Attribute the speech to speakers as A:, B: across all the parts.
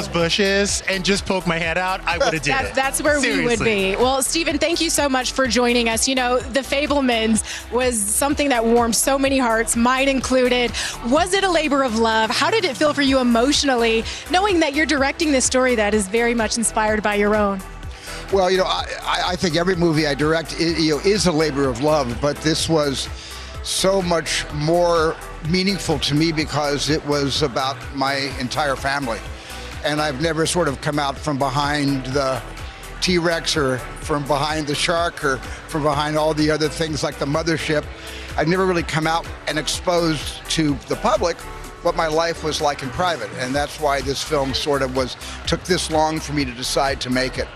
A: those bushes and just poke my head out, I would have did it.
B: That's where we would be. Well, Stephen, thank you so much for joining us. You know, The Fabelmans was something that warmed so many hearts, mine included. Was it a labor of love? How did it feel for you emotionally, knowing that you're directing this story that is very much inspired by your own?
C: Well, you know, I think every movie I direct, is a labor of love, but this was so much more meaningful to me because it was about my entire family. And I've never sort of come out from behind the T-Rex or from behind the shark or from behind all the other things like the mothership. I've never really come out and exposed to the public what my life was like in private. And that's why this film sort of took this long for me to decide to make it.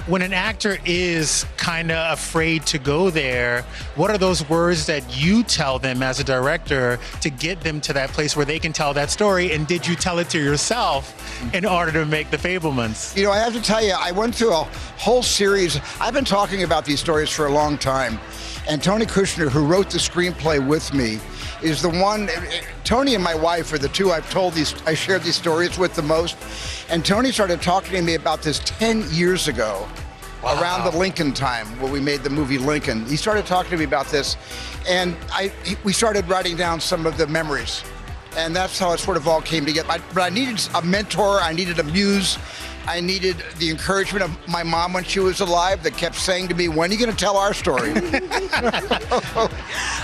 A: When an actor is kind of afraid to go there, what are those words that you tell them as a director to get them to that place where they can tell that story? And did you tell it to yourself in order to make The Fabelmans?
C: You know, I have to tell you, I went through a whole series. I've been talking about these stories for a long time. And Tony Kushner, who wrote the screenplay with me, is the one. Tony and my wife are the two I shared these stories with the most. And Tony started talking to me about this 10 years ago, around the Lincoln time, when we made the movie Lincoln. He started talking to me about this, and we started writing down some of the memories. And that's how it sort of all came together. But I needed a mentor, I needed a muse, I needed the encouragement of my mom when she was alive that kept saying to me, when are you going to tell our story?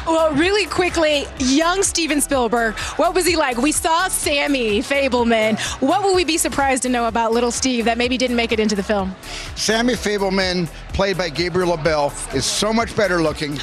B: Well, really quickly, young Steven Spielberg, what was he like? We saw Sammy Fabelman. What will we be surprised to know about little Steve that maybe didn't make it into the film?
C: Sammy Fabelman, played by Gabriel LaBelle, is so much better looking.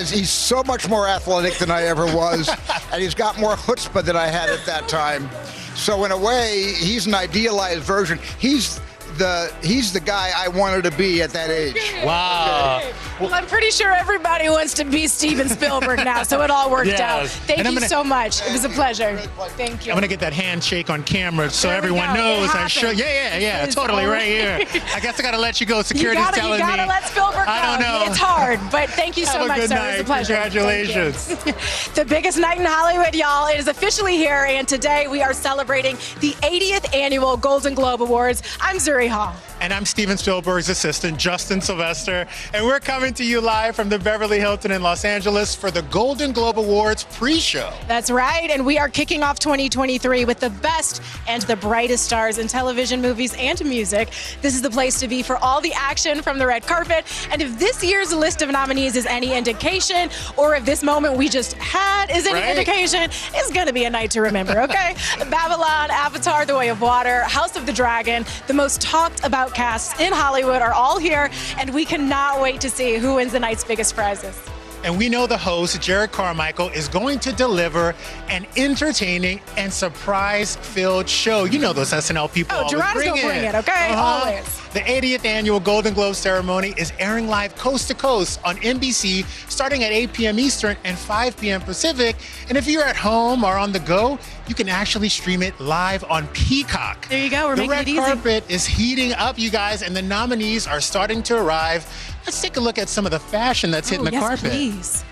C: He's so much more athletic than I ever was, and he's got more chutzpah than I had at that time. So in a way, he's an idealized version. He's the guy I wanted to be at that age.
A: Wow.
B: Well, I'm pretty sure everybody wants to be Steven Spielberg now, so it all worked out. Thank you so much. It was a pleasure. Thank you.
A: I'm going to get that handshake on camera so
B: There we
A: everyone
B: go.
A: knows.
B: It
A: I'm sure.
B: happened.
A: Yeah,
B: It's
A: totally
B: all-
A: right here. I guess I got to let you go. Security's telling me.
B: You gotta let Spielberg go.
A: I don't know.
B: It's hard, but thank you so
A: Have a
B: much,
A: good
B: sir.
A: night.
B: It was a pleasure.
A: Congratulations.
B: Thank you. The biggest night in Hollywood, y'all. It is officially here, and today we are celebrating the 80th annual Golden Globe Awards. I'm Zuri Hall.
A: And I'm Steven Spielberg's assistant, Justin Sylvester, and we're coming to you live from the Beverly Hilton in Los Angeles for the Golden Globe Awards pre-show.
B: That's right, and we are kicking off 2023 with the best and the brightest stars in television, movies, and music. This is the place to be for all the action from the red carpet, and if this year's list of nominees is any indication, or if this moment we just had is any indication, it's gonna be a night to remember, okay? Babylon, Avatar, The Way of Water, House of the Dragon, the most talked about casts in Hollywood are all here, and we cannot wait to see who wins the night's biggest prizes.
A: And we know the host, Jared Carmichael, is going to deliver an entertaining and surprise-filled show. You know those SNL people always
B: Gerardo's gonna bring it, okay? Always.
A: The 80th annual Golden Globe ceremony is airing live coast to coast on NBC starting at 8 p.m. Eastern and 5 p.m. Pacific. And if you're at home or on the go, you can actually stream it live on Peacock.
B: There you go, we're making it easy.
A: The red carpet is heating up, you guys, and the nominees are starting to arrive. Let's take a look at some of the fashion that's hitting the carpet.
B: Please.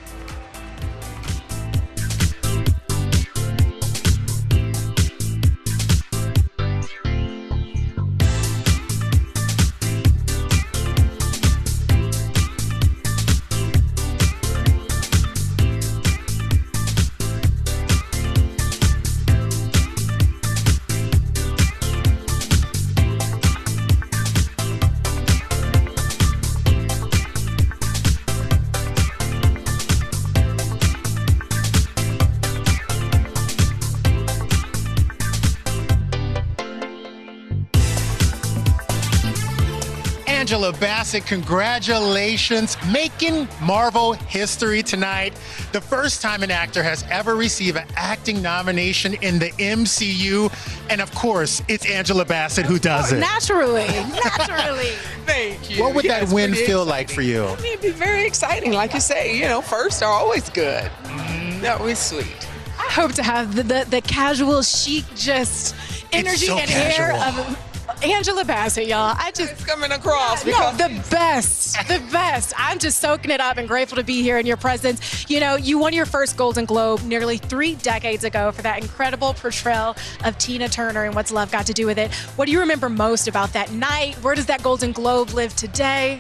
A: Angela Bassett, congratulations, making Marvel history tonight. The first time an actor has ever received an acting nomination in the MCU. And of course, it's Angela Bassett who does it.
B: Naturally.
D: Thank you.
A: What would that
D: Yes,
A: win
D: pretty
A: feel
D: exciting.
A: like for you?
D: I mean, it'd be very exciting. Like you say, you know, first are always good. That was sweet.
B: I hope to have the casual, chic, just energy
A: so
B: and air
A: casual.
B: of Angela Bassett, y'all.
D: It's coming across
B: No,
D: because
B: the best. The best. I'm just soaking it up and grateful to be here in your presence. You know, you won your first Golden Globe nearly 3 decades ago for that incredible portrayal of Tina Turner and What's Love Got to Do with It. What do you remember most about that night? Where does that Golden Globe live today?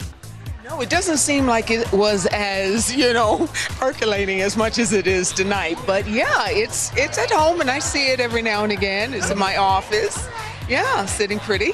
D: No, it doesn't seem like it was as, percolating as much as it is tonight. But yeah, it's at home and I see it every now and again. It's in my office. Yeah, sitting pretty.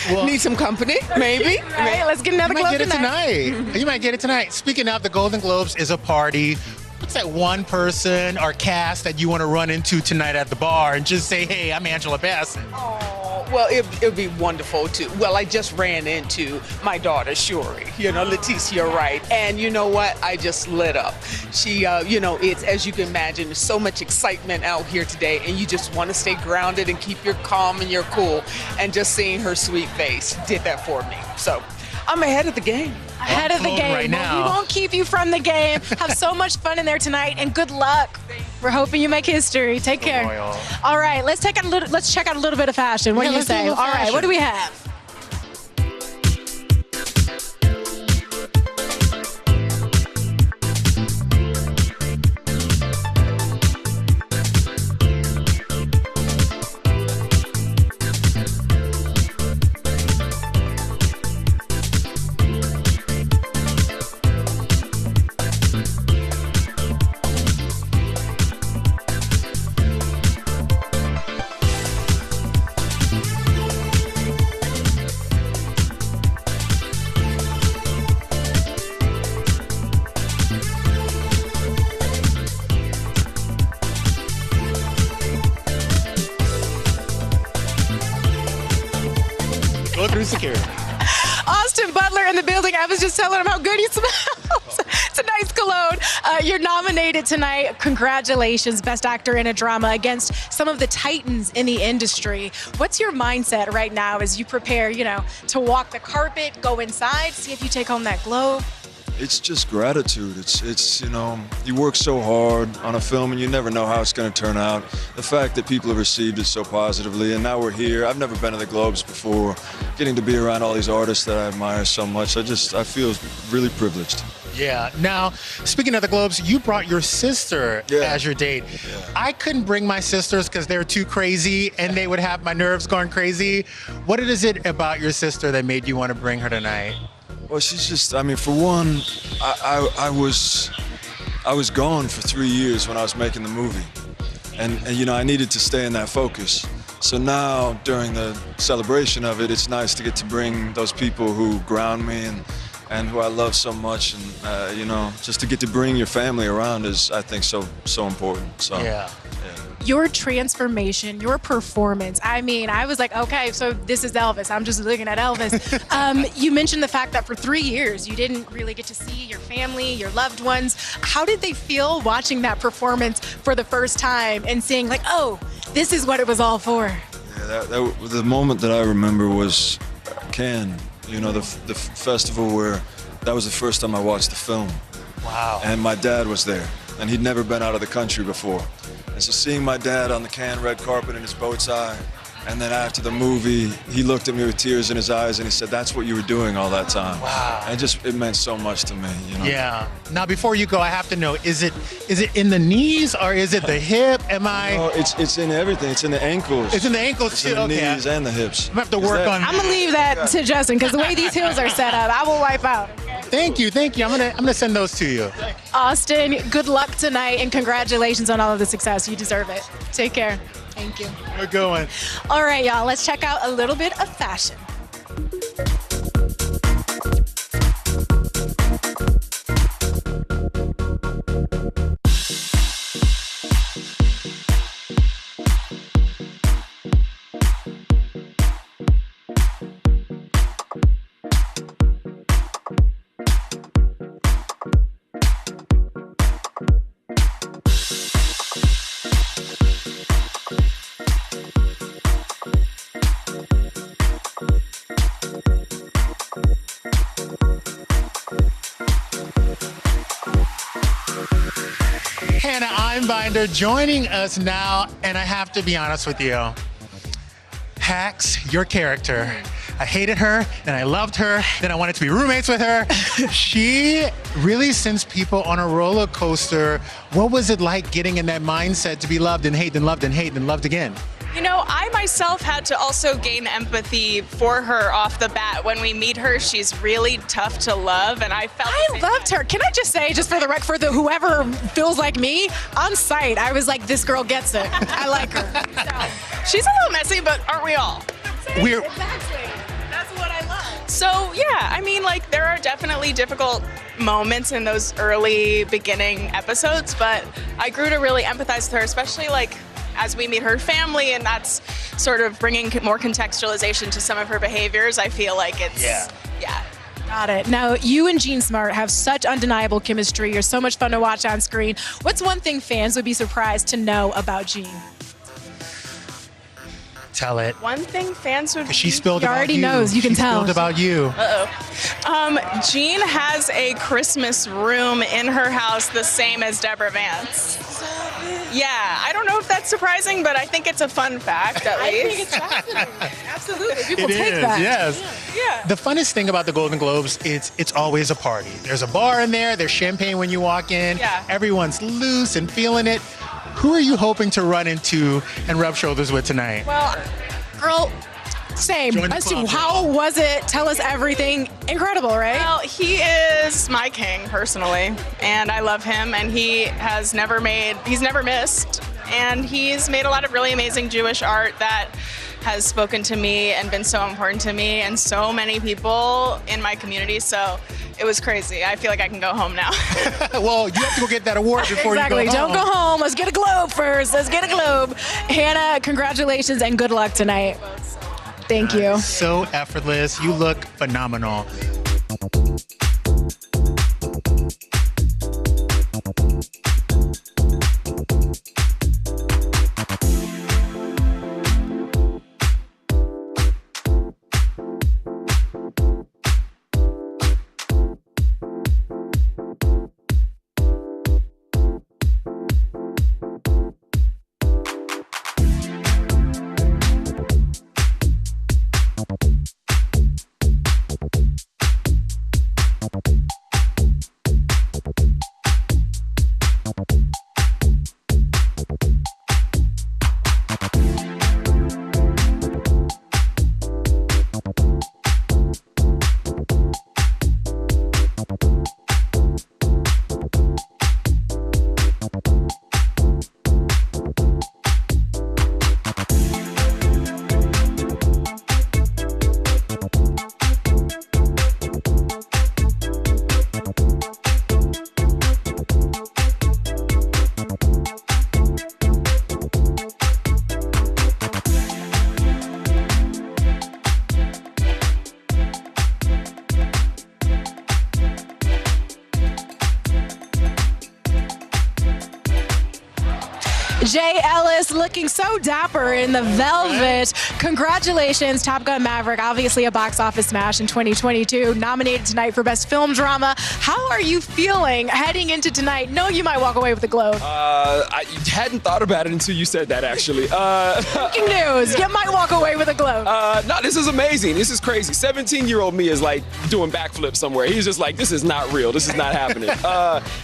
A: Well,
D: need some company, maybe.
B: Right, let's get another
A: you might
B: globe
A: get it tonight. You might get it tonight. Speaking of, the Golden Globes is a party. What's that one person or cast that you want to run into tonight at the bar and just say, hey, I'm Angela Bassett?
D: Oh, well, it'd be wonderful too. Well, I just ran into my daughter, Shuri, Leticia Wright. And you know what? I just lit up. She, it's, as you can imagine, there's so much excitement out here today, and you just want to stay grounded and keep your calm and your cool. And just seeing her sweet face did that for me. So I'm ahead of the game.
B: Ahead of the game.
A: Right now.
B: Well, we won't keep you from the game. Have so much fun in there tonight, and good luck. We're hoping you make history. Take care.
A: Royal.
B: All right, let's check out a little bit of fashion. What do you
A: let's do a
B: say?
A: little
B: All right,
A: fashion.
B: what do we have?
A: Go through security.
B: Austin Butler in the building. I was just telling him how good he smells. It's a nice cologne. You're nominated tonight. Congratulations, Best Actor in a Drama, against some of the titans in the industry. What's your mindset right now as you prepare, to walk the carpet, go inside, see if you take home that Globe?
E: It's just gratitude. It's you work so hard on a film and you never know how it's going to turn out. The fact that people have received it so positively, and now we're here. I've never been to the Globes before. Getting to be around all these artists that I admire so much, I feel really privileged.
A: Yeah. Now, speaking of the Globes, you brought your sister as your date.
E: Yeah.
A: I couldn't bring my sisters because they're too crazy and they would have my nerves going crazy. What is it about your sister that made you want to bring her tonight?
E: Well, she's just, for one, I was gone for 3 years when I was making the movie. And I needed to stay in that focus. So now, during the celebration of it, it's nice to get to bring those people who ground me and who I love so much. And, just to get to bring your family around is, I think, so important. So,
A: Yeah.
B: Your transformation, your performance. I was like, okay, so this is Elvis. I'm just looking at Elvis. You mentioned the fact that for 3 years, you didn't really get to see your family, your loved ones. How did they feel watching that performance for the first time and seeing like, oh, this is what it was all for?
E: Yeah, the moment that I remember was Cannes, the festival where that was the first time I watched the film.
A: Wow.
E: And my dad was there, and he'd never been out of the country before. And so seeing my dad on the Cannes red carpet in his bow tie, and then after the movie, he looked at me with tears in his eyes and he said, "That's what you were doing all that time."
A: Wow.
E: And it meant so much to me,
A: Yeah. Now, before you go, I have to know, is it in the knees or is it the hip?
E: No, it's in everything. It's in the ankles.
A: It's in the ankles
E: It's
A: too.
E: in the
A: Okay.
E: knees and the hips.
A: I'm gonna have to work on
B: I'm gonna leave that to Justin because the way these heels are set up, I will wipe out.
A: Thank you. I'm gonna send those to you.
B: Austin, good luck tonight and congratulations on all of the success. You deserve it. Take care. Thank you.
A: We're going.
B: All right, y'all, let's check out a little bit of fashion.
A: Hannah Einbinder joining us now, and I have to be honest with you. Hacks, your character, I hated her, then I loved her, then I wanted to be roommates with her. She really sends people on a roller coaster. What was it like getting in that mindset to be loved and hate and loved and hate and loved again?
F: You know, I myself had to also gain empathy for her off the bat. When we meet her, she's really tough to love, and I felt
B: I loved her. Can I just say, just for the whoever feels like me, on sight, I was like, this girl gets it. I like her.
F: She's a little messy, but aren't we all?
A: We're
B: Exactly. That's what I love.
F: So yeah, I mean, like, there are definitely difficult moments in those early beginning episodes, but I grew to really empathize with her, especially like as we meet her family, and that's sort of bringing more contextualization to some of her behaviors. I feel like it's yeah.
B: Got it. Now, you and Jean Smart have such undeniable chemistry. You're so much fun to watch on screen. What's one thing fans would be surprised to know about Jean?
A: Tell it.
F: One thing fans would
A: She spilled
B: He
A: about
B: already
A: you.
B: knows. You can
A: She
B: tell.
A: spilled about you.
F: Jean has a Christmas room in her house the same as Deborah Vance. Yeah, I don't know if that's surprising, but I think it's a fun fact at
B: I
F: least.
B: think it's fascinating. Absolutely. People
A: It
B: take
A: is,
B: that.
A: yes.
F: Yeah.
A: The funnest thing about the Golden Globes is it's always a party. There's a bar in there, there's champagne when you walk in.
F: Yeah.
A: Everyone's loose and feeling it. Who are you hoping to run into and rub shoulders with tonight?
F: Well,
B: Girl, same.
A: Join the
B: As to
A: club,
B: how was it? Tell us everything. Incredible, right?
F: well, he is my king personally, and I love him, and he's never missed, and he's made a lot of really amazing Jewish art that has spoken to me and been so important to me and so many people in my community. So it was crazy. I feel like I can go home now.
A: Well, you have to go get that award before
B: Exactly.
A: you go home.
B: Don't go home. Let's get a globe first. Let's get a globe. Hannah, congratulations and good luck tonight. Thank you.
A: So effortless. You look phenomenal.
B: Jay Ellis looking so dapper in the velvet. Congratulations, Top Gun Maverick, obviously a box office smash in 2022, nominated tonight for Best Film Drama. How are you feeling heading into tonight? No, you might walk away with the Globe.
G: I hadn't thought about it until you said that, actually.
B: Breaking news, you might walk away with a Globe.
G: No, this is amazing. This is crazy. 17-year-old me is like doing backflips somewhere. He's just like, this is not real. This is not happening.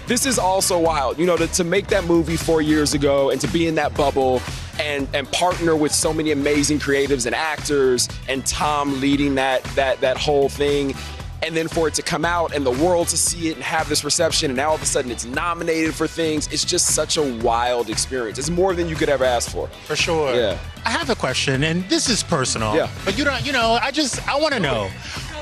G: This is also wild. You know, to make that movie 4 years ago and to be in that bubble and partner with so many amazing creatives and actors and Tom leading that whole thing. And then for it to come out and the world to see it and have this reception, and now all of a sudden it's nominated for things. It's just such a wild experience. It's more than you could ever ask for.
A: For sure.
G: Yeah.
A: I have a question, and this is personal.
G: Yeah.
A: But you don't, I want to know.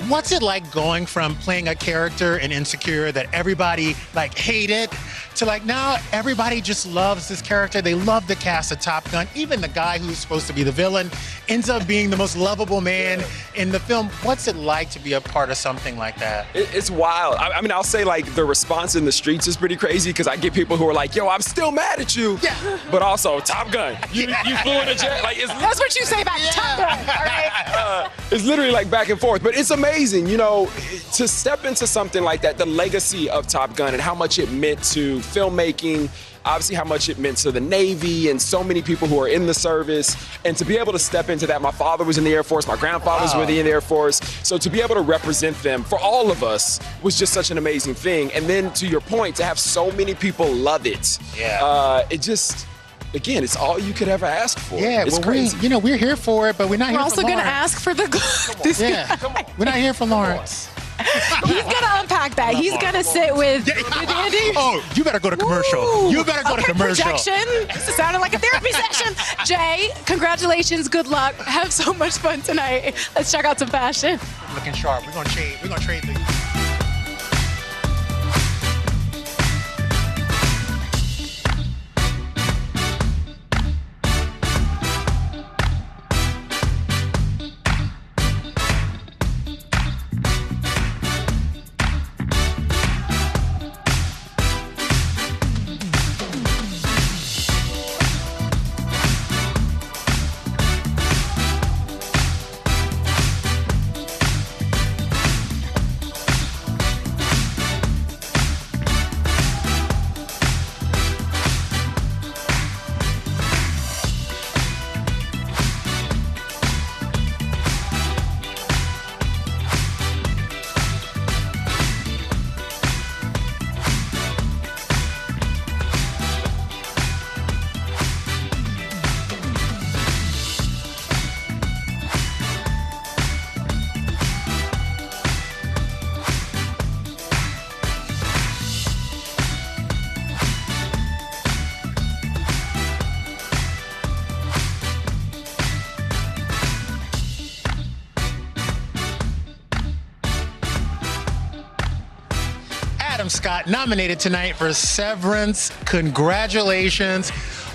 A: What's it like going from playing a character in Insecure that everybody like hated to like now everybody just loves this character. They love the cast of Top Gun. Even the guy who's supposed to be the villain ends up being the most lovable man in the film. What's it like to be a part of something like that?
G: It's wild. I mean, I'll say like the response in the streets is pretty crazy because I get people who are like, yo, I'm still mad at you.
A: Yeah.
G: But also, Top Gun, you flew in a jet. Like,
B: That's what you say about Top Gun, all right?
G: it's literally like back and forth. But it's amazing. amazing, you know, to step into something like that, the legacy of Top Gun and how much it meant to filmmaking, obviously how much it meant to the Navy and so many people who are in the service. And to be able to step into that, my father was in the Air Force, my grandfathers were in the Air Force. So to be able to represent them for all of us was just such an amazing thing. And then to your point, to have so many people love it.
A: Yeah.
G: It just, again, it's all you could ever ask for.
A: Yeah,
G: it's
A: well,
G: crazy.
A: we're here for it, but we're not
B: We're
A: here
B: also
A: for
B: going to
A: Lawrence.
B: ask for the.
A: Yeah, we're not here for Lawrence.
B: He's going to unpack that. He's going to sit with Andy.
A: Oh, you better go to commercial.
B: Ooh.
A: You better go to
B: Okay,
A: commercial.
B: Projection. This sounded like a therapy session. Jay, congratulations. Good luck. Have so much fun tonight. Let's check out some fashion.
A: Looking sharp. We're gonna trade the. Adam Scott nominated tonight for Severance. Congratulations.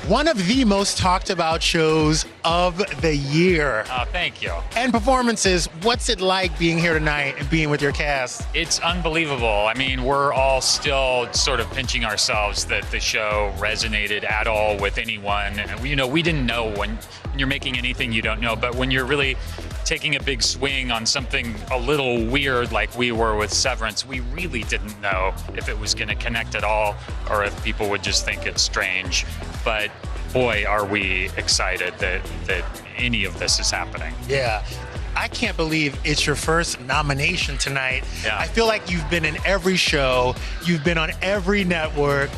A: One of the most talked about shows of the year.
H: Oh, thank you.
A: And performances, what's it like being here tonight and being with your cast?
H: It's unbelievable. I mean, we're all still sort of pinching ourselves that the show resonated at all with anyone. And, you know, we didn't know when you're making anything you don't know, but when you're really taking a big swing on something a little weird like we were with Severance, we really didn't know if it was going to connect at all or if people would just think it's strange. But boy, are we excited that any of this is happening.
A: Yeah. I can't believe it's your first nomination tonight.
H: Yeah.
A: I feel like you've been in every show, you've been on every network.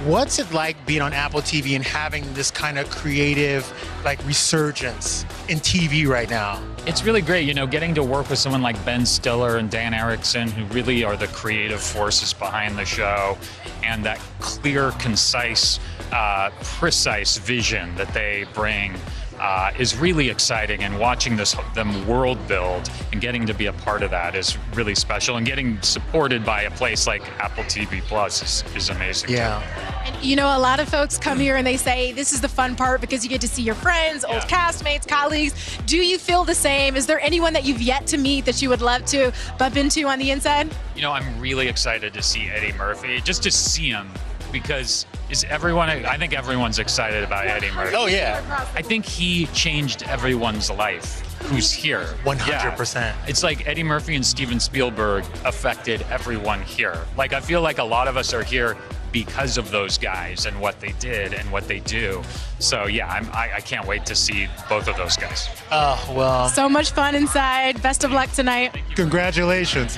A: What's it like being on Apple TV and having this kind of creative like resurgence in TV right now?
H: It's really great, you know, getting to work with someone like Ben Stiller and Dan Erickson, who really are the creative forces behind the show, and that clear, concise, precise vision that they bring is really exciting. And watching them world build and getting to be a part of that is really special. And getting supported by a place like Apple TV Plus is amazing.
A: Yeah.
B: And you know, a lot of folks come here and they say this is the fun part because you get to see your friends, old castmates, colleagues. Do you feel the same? Is there anyone that you've yet to meet that you would love to bump into on the inside?
H: You know, I'm really excited to see Eddie Murphy, just to see him, because I think everyone's excited about Eddie Murphy.
A: Oh, yeah.
H: I think he changed everyone's life who's here.
A: 100%.
H: Yeah. It's like Eddie Murphy and Steven Spielberg affected everyone here. Like, I feel like a lot of us are here because of those guys and what they did and what they do. So yeah, I can't wait to see both of those guys.
A: Oh, well,
B: So much fun inside. Best of luck tonight.
A: congratulations.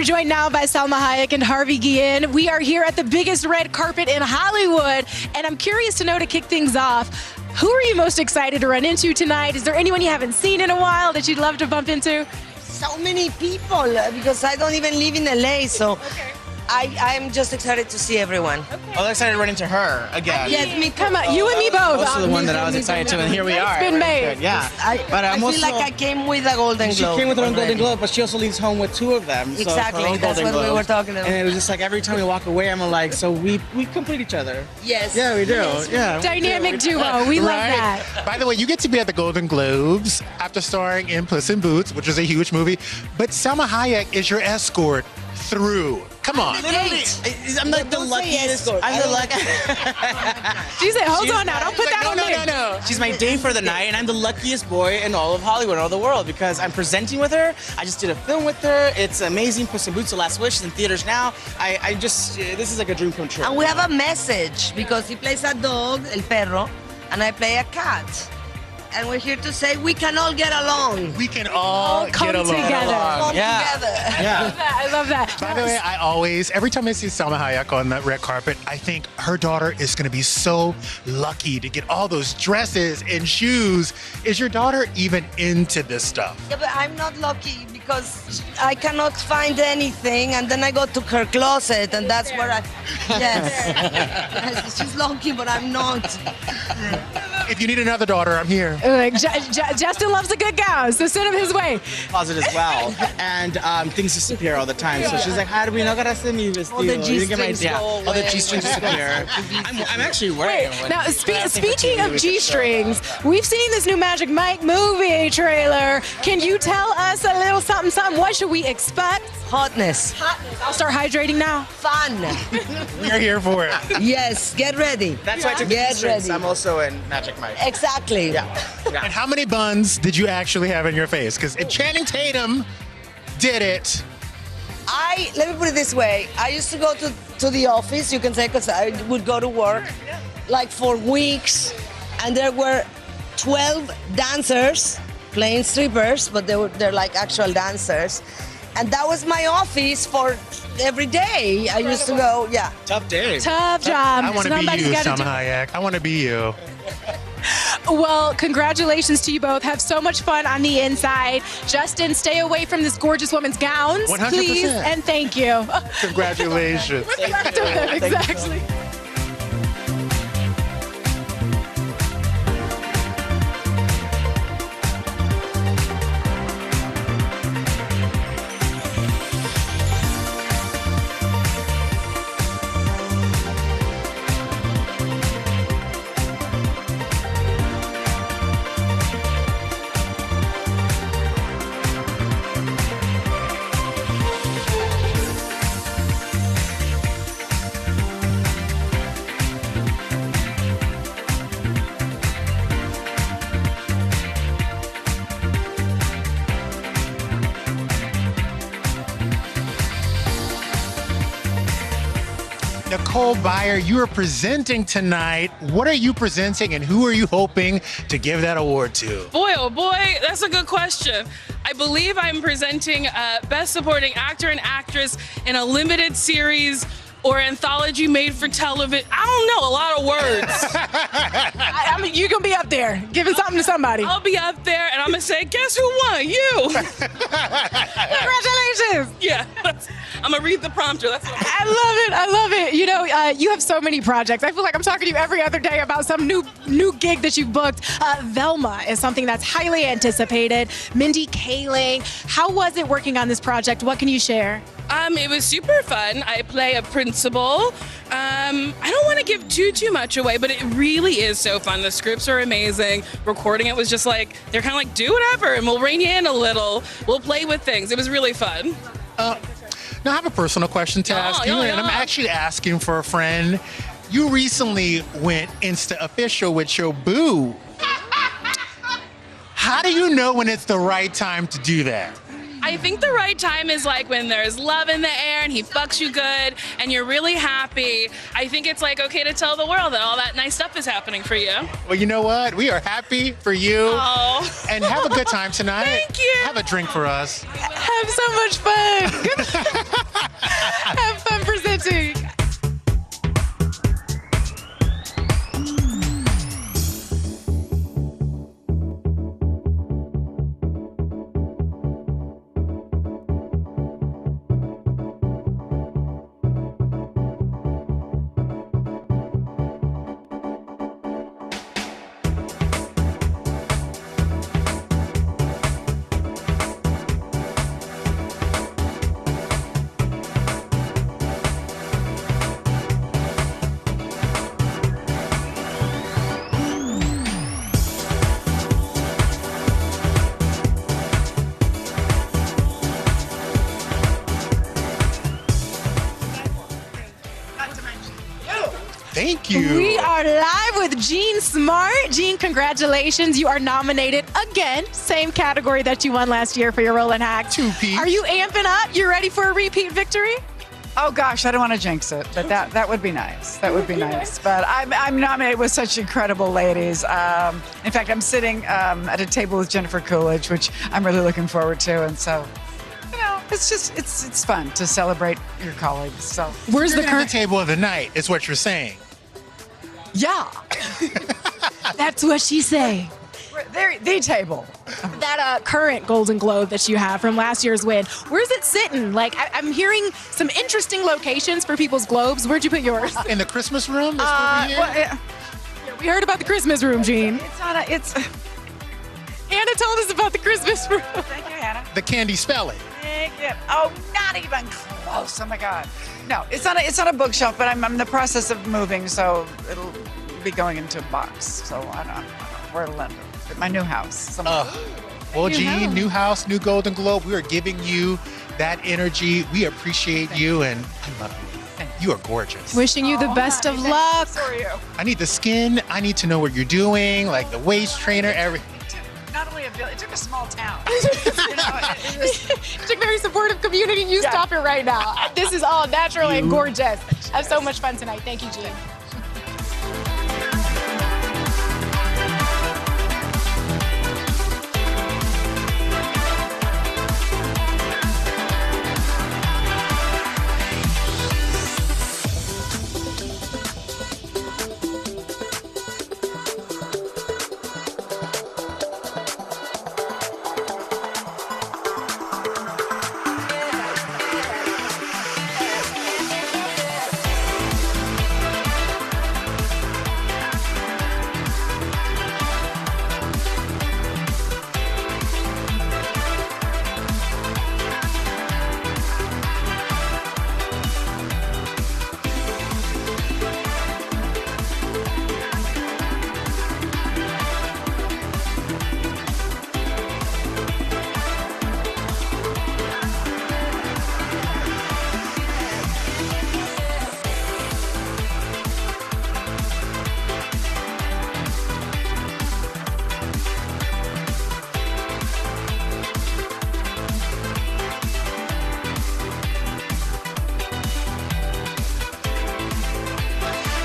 B: are joined now by Salma Hayek and Harvey Guillen. We are here at the biggest red carpet in Hollywood, and I'm curious to know, to kick things off, who are you most excited to run into tonight? Is there anyone you haven't seen in a while that you'd love to bump into?
I: So many people, because I don't even live in LA, so I'm just excited to see everyone.
J: I was excited to run into her again.
I: Yes, me.
B: Come on, you and me both.
J: Also the one that I was excited to, and here we are.
B: It's been made.
J: Yeah. But
I: I
J: I'm
I: feel
J: also,
I: like I came with a Golden
J: she
I: Globe.
J: came with her own Golden
I: already.
J: Globe, but she also leaves home with 2 of them. So
I: Exactly,
J: her own
I: that's
J: Golden
I: what we
J: Globes.
I: were talking about.
J: And it was just like every time we walk away, I'm like, so we complete each other.
I: Yes.
J: Yeah, we do.
I: Yes.
J: Yeah.
B: Dynamic duo. We love that.
A: By the way, you get to be at the Golden Globes after starring in Puss in Boots, which is a huge movie. But Salma Hayek is your escort through. Come on.
J: Literally, I'm like the
I: Don't say
J: luckiest.
I: escort.
J: I'm
I: I
J: the
I: don't
J: luckiest.
B: She said, hold
J: She's
B: on now, don't put that on me.
J: No. She's my date for the night, and I'm the luckiest boy in all of Hollywood, all the world, because I'm presenting with her. I just did a film with her. It's amazing. Puss in Boots: The Last Wish is in theaters now. I just, this is like a dream come true.
I: And we have a message, because he plays a dog, El Perro, and I play a cat. And we're here to say we can all get along.
A: We can all
B: come
A: get along.
B: together.
I: Come
J: Yeah.
I: together.
J: Yeah.
B: I love that.
A: By the way, I always, every time I see Salma Hayek on that red carpet, I think her daughter is going to be so lucky to get all those dresses and shoes. Is your daughter even into this stuff?
I: Yeah, but I'm not lucky because I cannot find anything, and then I go to her closet, and that's where I. Yes. She's lucky, but I'm not.
A: If you need another daughter, I'm here.
B: Justin loves a good gown, so send him his way.
J: Closet as well, and things disappear all the time. So she's like, "How do we know that I need this?"
I: All the G-strings go
J: All the
I: away.
J: G-strings disappear. I'm actually wearing one.
B: Now, speaking of G-strings, we've seen this new Magic Mike movie trailer. Can you tell us a little something? What should we expect?
I: Hotness.
B: I'll start hydrating now.
I: Fun.
A: We're here for it.
I: Yes, get ready.
J: That's why I took the
I: Get
J: G-strings.
I: ready.
J: I'm also in Magic Mike.
I: Exactly.
J: Yeah.
A: And how many buns did you actually have in your face? Because if Channing Tatum did it,
I: Let me put it this way. I used to go to the office, you can say, because I would go to work like for weeks, and there were 12 dancers playing strippers, but they're like actual dancers. And that was my office for every day. I used to go, yeah.
J: Tough day.
B: Tough job.
A: I want to be
B: Somebody's
A: you,
B: gotta
A: Salma
B: do-
A: Hayek. I want to be you.
B: Well, congratulations to you both. Have so much fun on the inside. Justin, stay away from this gorgeous woman's gowns,
A: 100%.
B: please, and thank you.
A: Congratulations.
B: Exactly.
A: Nicole Byer, you are presenting tonight. What are you presenting, and who are you hoping to give that award to?
K: Boy, oh boy, that's a good question. I believe I'm presenting Best Supporting Actor and Actress in a limited series or anthology made for television. I don't know, a lot of words.
B: I mean, you're going to be up there giving something to somebody.
K: I'll be up there and I'm gonna say, guess who won? You.
B: Congratulations.
K: Yeah, I'm gonna read the prompter. That's what
B: I love it. I love it. You know, you have so many projects. I feel like I'm talking to you every other day about some new gig that you've booked. Velma is something that's highly anticipated. Mindy Kaling. How was it working on this project? What can you share?
K: It was super fun. I play a principal. I don't want to give too much away, but it really is so fun. The scripts are amazing. Recording it was just like, they're kind of like, do whatever, and we'll rein you in a little. We'll play with things. It was really fun.
A: Now, I have a personal question to ask you,
K: yeah.
A: and I'm actually asking for a friend. You recently went Insta official with your boo. How do you know when it's the right time to do that?
K: I I think the right time is like when there's love in the air and he fucks you good and you're really happy. I think it's like okay to tell the world that all that nice stuff is happening for you.
A: Well, you know what? We are happy for you.
K: Oh.
A: And have a good time tonight.
K: Thank you.
A: Have a drink for us.
B: Have so much fun. Have fun presenting.
A: Thank you.
B: We are live with Jean Smart. Jean, congratulations. You are nominated again. Same category that you won last year for your role in Hack.
A: Two-piece.
B: Are you amping up? You ready for a repeat victory?
L: Oh gosh, I don't want to jinx it, but that would be nice. That would be nice. But I'm nominated with such incredible ladies. In fact, I'm sitting at a table with Jennifer Coolidge, which I'm really looking forward to. And so, you know, it's just it's fun to celebrate your colleagues. So
B: Where's
A: You're
B: the
A: at
B: current?
A: the table of the night, is what you're saying.
L: yeah,
B: That's what she's saying.
L: they're the table.
B: That current Golden Globe that you have from last year's win, where's it sitting? Like, I'm hearing some interesting locations for people's globes. Where'd you put yours?
A: In the Christmas room? That's over here?
L: Well,
B: We heard about the Christmas room, Jean.
L: it's not a. It's.
B: Hannah told us about the Christmas room.
L: Thank you, Hannah.
A: The candy spelling.
L: Thank you. Oh, not even close. Oh my God. No, it's not a bookshelf, but I'm in the process of moving, so it'll be going into a box. So I don't know where to land it. At my new house. somewhere.
A: Well, Jean, new house, new Golden Globe. We are giving you that energy. We appreciate you, and I love you. You are gorgeous.
B: Wishing you the best of luck.
L: So are you.
A: I need the skin. I need to know what you're doing, like the waist trainer, everything.
L: Not only a village, it took a small town. You know, it was-
B: It's a very supportive community. You stop it right now. This is all natural and gorgeous. Have so much fun tonight. Thank you, Jean.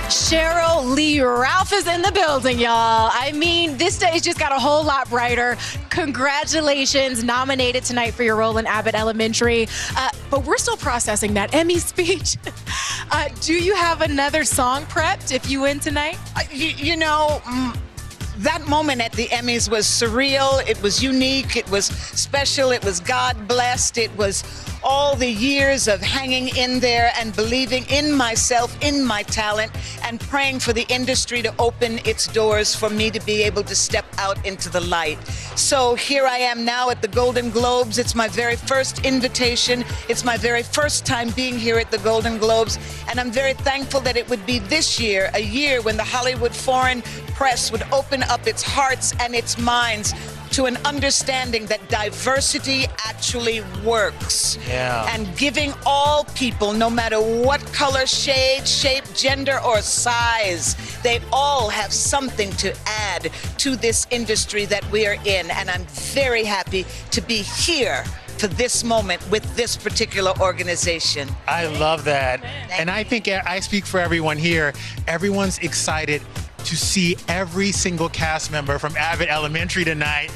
B: Cheryl Lee Ralph is in the building, y'all. I mean, this stage just got a whole lot brighter. Congratulations, nominated tonight for your role in Abbott Elementary. But we're still processing that Emmy speech. Do you have another song prepped if you win tonight?
M: You know, that moment at the Emmys was surreal. It was unique. It was special. It was God-blessed. It was all the years of hanging in there and believing in myself, in my talent, and praying for the industry to open its doors for me to be able to step out into the light. So here I am now at the Golden Globes. It's my very first invitation. It's my very first time being here at the Golden Globes, and I'm very thankful that it would be this year, a year when the Hollywood foreign press would open up its hearts and its minds to an understanding that diversity actually works.
A: Yeah.
M: And giving all people, no matter what color, shade, shape, gender, or size, they all have something to add to this industry that we are in. And I'm very happy to be here for this moment with this particular organization.
A: I love that. And I think I speak for everyone here. Everyone's excited to see every single cast member from Abbott Elementary tonight.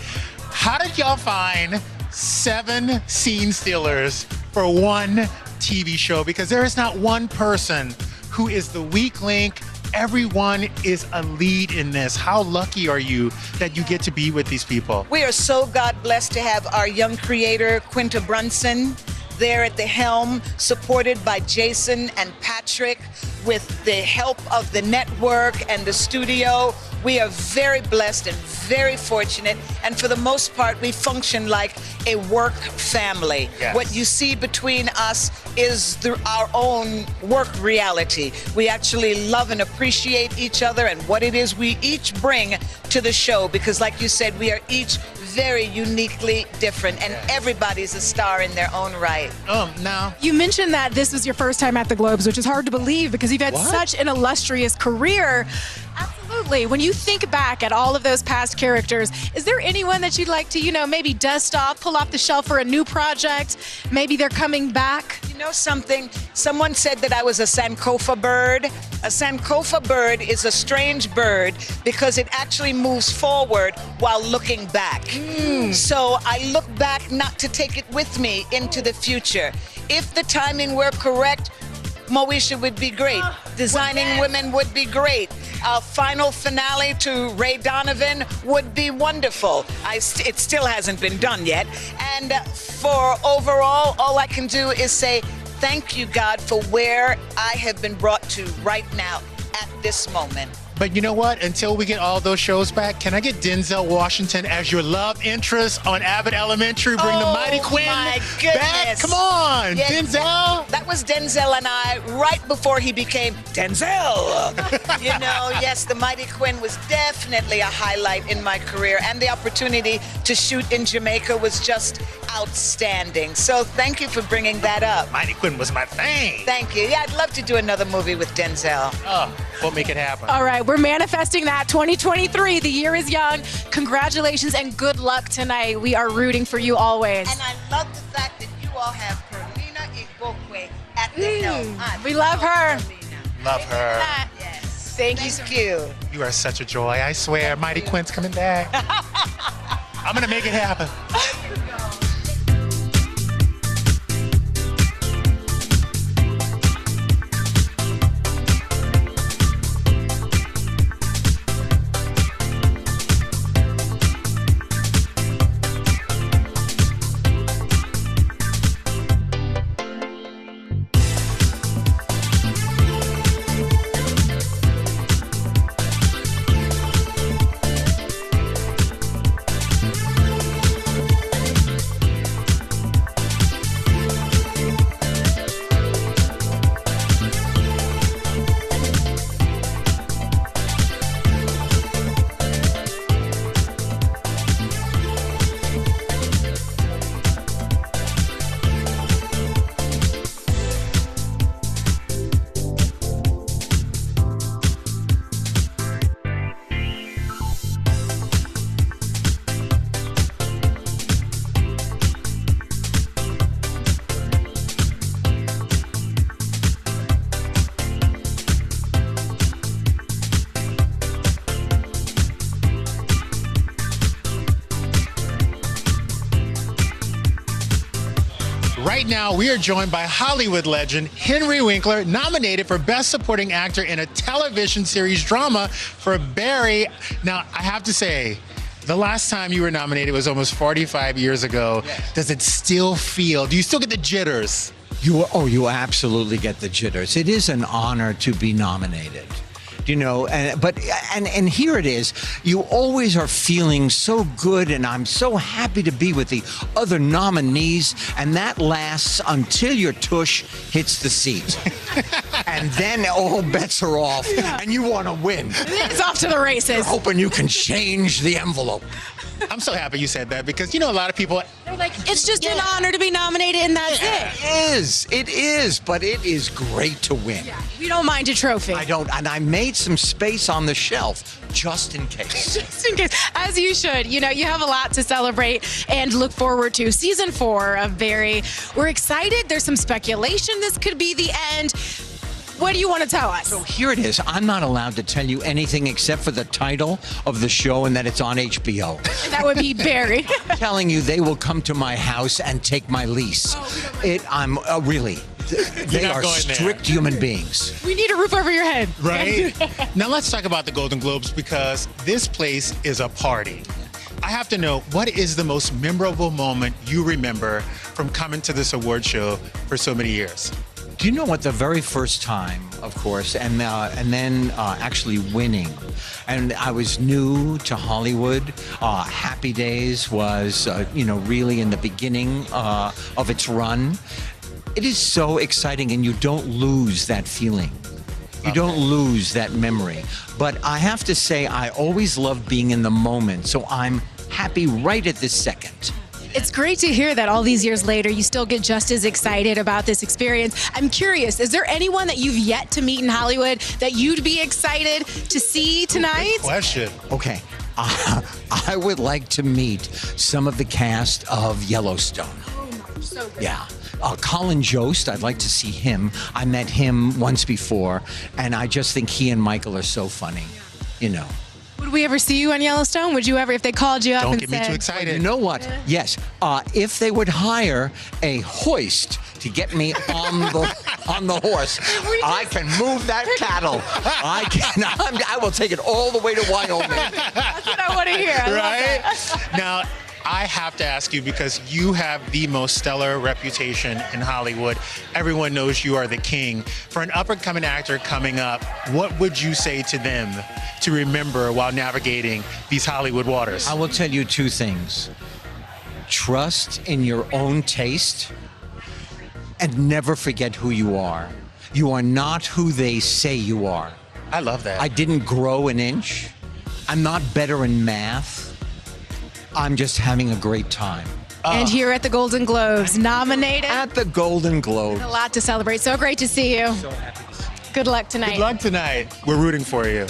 A: How did y'all find 7 scene stealers for one TV show? Because there is not one person who is the weak link. Everyone is a lead in this. How lucky are you that you get to be with these people?
M: We are so God blessed to have our young creator, Quinta Brunson, there at the helm, supported by Jason and Patrick, with the help of the network and the studio. We are very blessed and very fortunate, and for the most part, we function like a work family.
N: Yes.
M: What you see between us is our own work reality. We actually love and appreciate each other and what it is we each bring to the show, because like you said, we are each very uniquely different, and everybody's a star in their own right.
A: Now
B: you mentioned that this was your first time at the Globes, which is hard to believe because you've had such an illustrious career. Absolutely. When you think back at all of those past characters, is there anyone that you'd like to, maybe dust off, pull off the shelf for a new project? Maybe they're coming back?
M: You know something? Someone said that I was a Sankofa bird. A Sankofa bird is a strange bird because it actually moves forward while looking back. So I look back not to take it with me into the future. If the timing were correct, Moesha would be great. Designing Women would be great. Our final finale to Ray Donovan would be wonderful. It still hasn't been done yet. And for overall, all I can do is say thank you, God, for where I have been brought to right now at this moment.
A: But you know what? Until we get all those shows back, can I get Denzel Washington as your love interest on Abbott Elementary? Bring the Mighty Quinn back. Come on,
M: Yes,
A: Denzel.
M: That was Denzel and I right before he became Denzel. Yes, the Mighty Quinn was definitely a highlight in my career, and the opportunity to shoot in Jamaica was just outstanding. So thank you for bringing that up.
A: Mighty Quinn was my thing.
M: Thank you. Yeah, I'd love to do another movie with Denzel.
A: Oh, we'll make it happen.
B: All right, we're manifesting that. 2023, the year is young. Congratulations and good luck tonight. We are rooting for you always.
M: And I love the fact that you all have Perlina Igbokwe at the helm.
B: We love her.
A: Love her.
M: Yes.
B: Thank you.
A: You are such a joy. I swear, Mighty Quinn's coming back. I'm going to make it happen. Right now, we are joined by Hollywood legend Henry Winkler, nominated for Best Supporting Actor in a Television Series Drama for Barry. Now, I have to say, the last time you were nominated was almost 45 years ago. Yes. Does it still feel, do you still get the jitters?
N: You absolutely get the jitters. It is an honor to be nominated. And here it is. You always are feeling so good, and I'm so happy to be with the other nominees, and that lasts until your tush hits the seat. and then all bets are off, and you want to win.
B: It's off to the races.
N: You're hoping you can change the envelope.
A: I'm so happy you said that because, a lot of people.
B: They're like, it's just an honor to be nominated and that's it.
N: It is, but it is great to win.
B: Yeah, we don't mind a trophy.
N: I don't, and I made some space on the shelf just in case.
B: Just in case, as you should. You have a lot to celebrate and look forward to. Season 4 of Barry. We're excited. There's some speculation this could be the end. What do you want to tell us?
N: So here it is. I'm not allowed to tell you anything except for the title of the show and that it's on HBO.
B: And that would be Barry.
N: I'm telling you, they will come to my house and take my lease. I'm really. They are strict human beings.
B: We need a roof over your head.
A: Right? Now let's talk about the Golden Globes because this place is a party. I have to know, what is the most memorable moment you remember from coming to this award show for so many years?
N: Do you know what? The very first time, of course, and then actually winning, and I was new to Hollywood. Happy Days was, really in the beginning of its run. It is so exciting, and you don't lose that feeling. You don't lose that memory. But I have to say, I always love being in the moment, so I'm happy right at this second.
B: It's great to hear that all these years later, you still get just as excited about this experience. I'm curious, is there anyone that you've yet to meet in Hollywood that you'd be excited to see tonight?
A: Good question.
N: Okay. I would like to meet some of the cast of Yellowstone.
B: So good.
N: Yeah. Colin Jost, I'd like to see him. I met him once before, and I just think he and Michael are so funny,
B: Would we ever see you on Yellowstone? Would you ever, if they called you up
A: Don't
B: and
A: get
B: said...
A: me too excited.
N: You know what? Yes. If they would hire a hoist to get me on the horse, I can move that cattle. I will take it all the way to Wyoming.
B: That's what I want to hear. I love
A: Right?
B: that.
A: Now, I have to ask you because you have the most stellar reputation in Hollywood. Everyone knows you are the king. For an up-and-coming actor coming up, what would you say to them to remember while navigating these Hollywood waters?
N: I will tell you two things. Trust in your own taste and never forget who you are. You are not who they say you are.
A: I love that.
N: I didn't grow an inch. I'm not better in math. I'm just having a great time.
B: And here at the Golden Globes, nominated.
N: At the Golden Globes.
B: A lot to celebrate. So great to see you.
N: So happy to see you.
B: Good luck tonight.
A: Good luck tonight. We're rooting for you.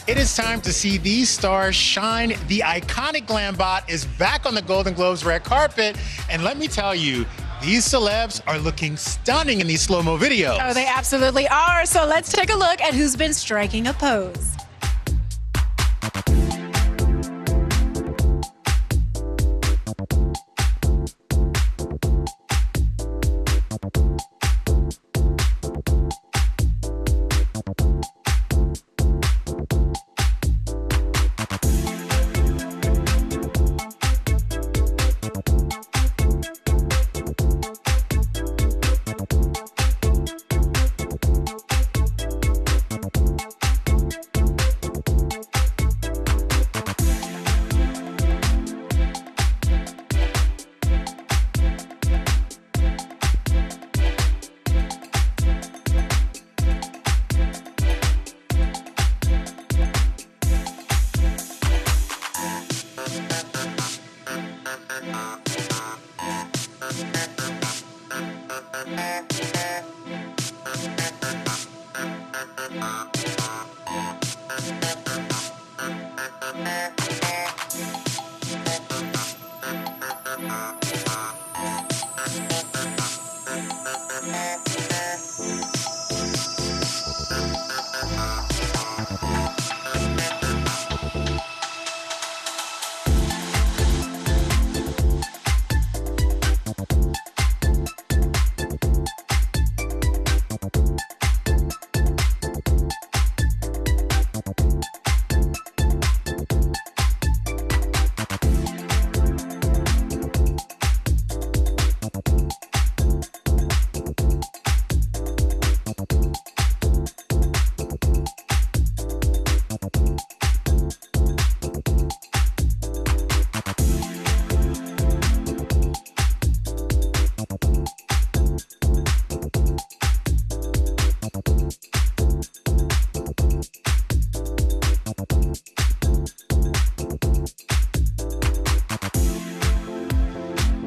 A: It is time to see these stars shine. The iconic glam bot is back on the Golden Globes red carpet. And let me tell you, these celebs are looking stunning in these slow-mo videos.
B: Oh, they absolutely are. So let's take a look at who's been striking a pose.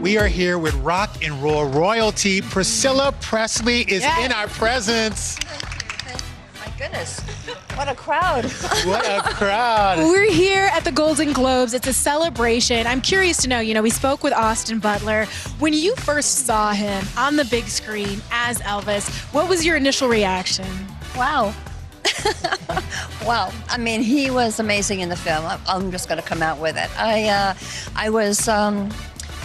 A: We are here with rock and roll royalty. Priscilla Presley is in our presence.
O: My goodness, what a crowd.
A: What a crowd.
B: We're here at the Golden Globes. It's a celebration. I'm curious to know, we spoke with Austin Butler. When you first saw him on the big screen as Elvis, what was your initial reaction?
O: Wow. Wow. I mean, he was amazing in the film. I'm just going to come out with it.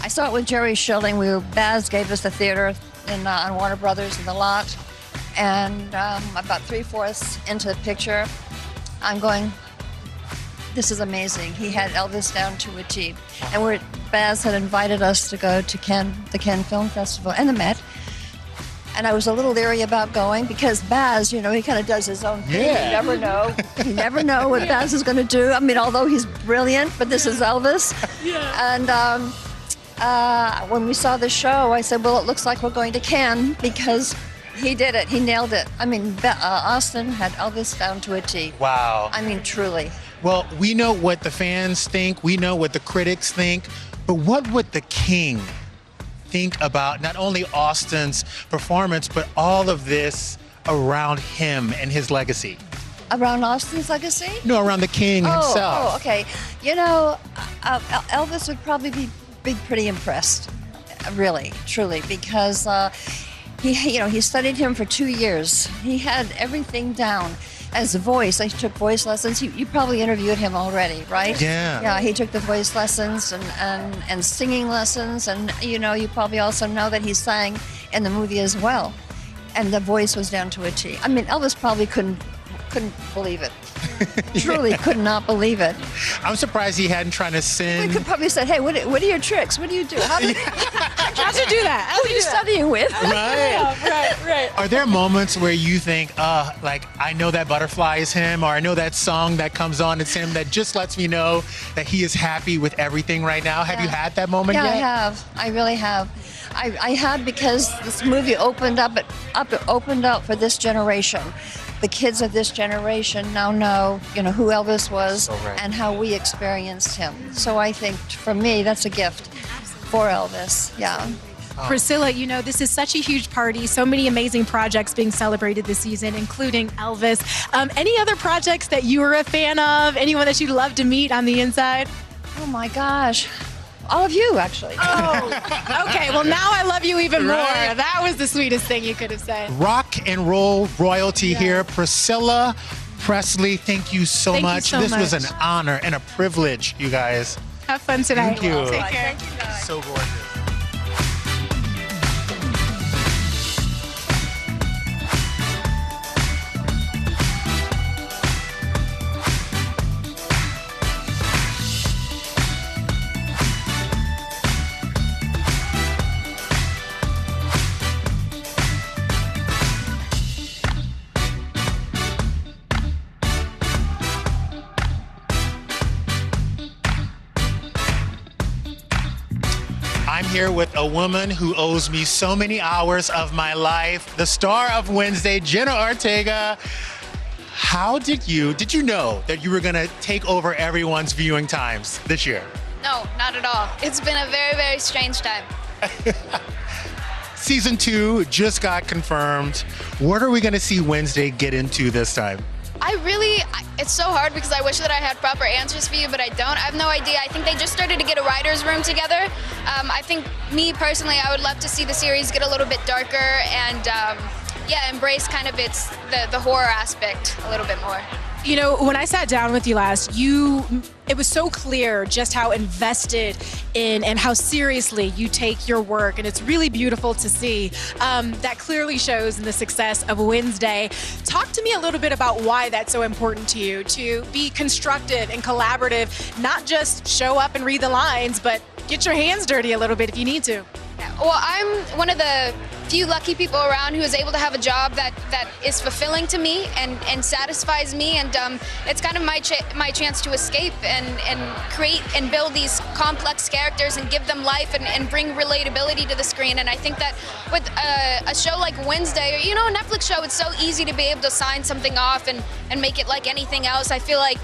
O: I saw it with Jerry Schilling. Baz gave us the theater on Warner Brothers in the lot. And about 3/4 into the picture, I'm going, this is amazing. He had Elvis down to a T. And Baz had invited us to go to the Cannes Film Festival and the Met. And I was a little leery about going because Baz, he kind of does his own thing.
A: Yeah.
O: You never know. You never know what Baz is going to do. I mean, although he's brilliant, but this is Elvis. And when we saw the show, I said, well, it looks like we're going to Cannes because he did it. He nailed it. I mean, Austin had Elvis down to a T.
A: Wow.
O: I mean, truly.
A: Well, we know what the fans think. We know what the critics think. But what would the king think about not only Austin's performance, but all of this around him and his legacy?
O: Around Austin's legacy?
A: No, around the king himself.
O: Oh, okay. Elvis would probably be pretty impressed, really, truly, because he studied him for 2 years. He had everything down. As a voice, he took voice lessons. You probably interviewed him already, right?
A: Yeah.
O: Yeah, he took the voice lessons and singing lessons, and you probably also know that he sang in the movie as well, and the voice was down to a T. I mean, Elvis probably couldn't believe it. Truly could not believe it.
A: I'm surprised he hadn't tried to sing.
O: We could probably said, hey, what are your tricks? What do you do? How'd you do that? Who are you studying with?
A: Right. Are there moments where you think, I know that butterfly is him, or I know that song that comes on, it's him, that just lets me know that he is happy with everything right now? Have you had that moment yet?
O: Yeah, I have. I really have. I had because this movie opened up for this generation. The kids of this generation now know, who Elvis was and how we experienced him. So I think, for me, that's a gift for Elvis. Yeah.
B: Priscilla, this is such a huge party. So many amazing projects being celebrated this season, including Elvis. Any other projects that you were a fan of? Anyone that you'd love to meet on the inside?
O: Oh my gosh. All of you, actually.
B: Oh, okay. Well, now I love you even more. That was the sweetest thing you could have said.
A: Rock and roll royalty here. Priscilla Presley, thank you so much. This was an honor and a privilege, you guys.
B: Have fun tonight.
A: Thank you.
B: Take care.
O: Thank you, guys.
A: So gorgeous. I'm here with a woman who owes me so many hours of my life, the star of Wednesday, Jenna Ortega. How did you know that you were gonna take over everyone's viewing times this year?
P: No, not at all. It's been a very, very strange time.
A: Season 2 just got confirmed. What are we gonna see Wednesday get into this time?
P: It's so hard because I wish that I had proper answers for you, but I don't. I have no idea. I think they just started to get a writer's room together. I think, me personally, I would love to see the series get a little bit darker and, embrace kind of the horror aspect a little bit more.
B: When I sat down with you last, it was so clear just how invested in and how seriously you take your work, and it's really beautiful to see. That clearly shows in the success of Wednesday. Talk to me a little bit about why that's so important to you, to be constructive and collaborative, not just show up and read the lines, but get your hands dirty a little bit if you need to.
P: Yeah, well, I'm one of the few lucky people around who is able to have a job that is fulfilling to me and satisfies me, and it's kind of my chance to escape and create and build these complex characters and give them life and bring relatability to the screen. And I think that with a show like Wednesday, or a Netflix show, it's so easy to be able to sign something off and make it like anything else. I feel like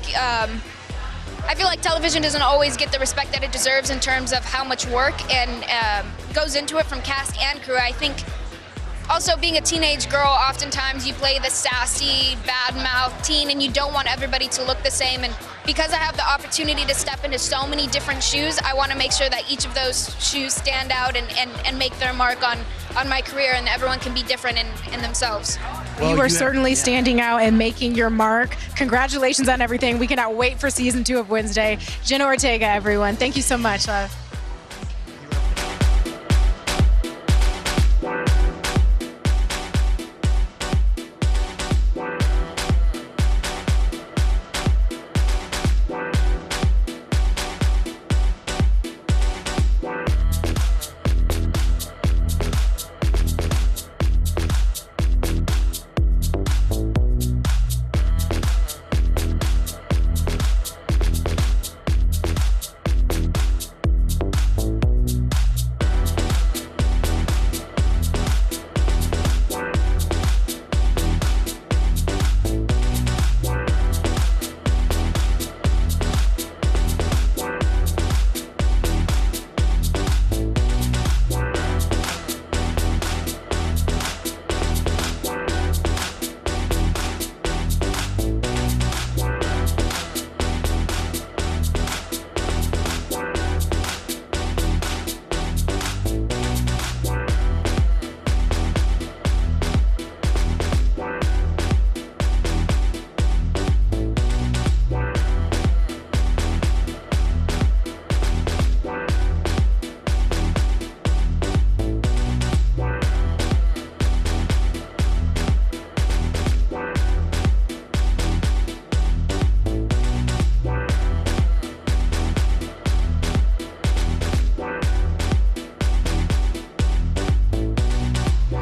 P: I feel like television doesn't always get the respect that it deserves in terms of how much work and goes into it from cast and crew. I think also being a teenage girl, oftentimes you play the sassy, bad-mouthed teen and you don't want everybody to look the same. And because I have the opportunity to step into so many different shoes, I want to make sure that each of those shoes stand out and make their mark on my career, and everyone can be different in themselves.
B: Well, you are certainly standing out and making your mark. Congratulations on everything. We cannot wait for season 2 of Wednesday. Jenna Ortega, everyone. Thank you so much.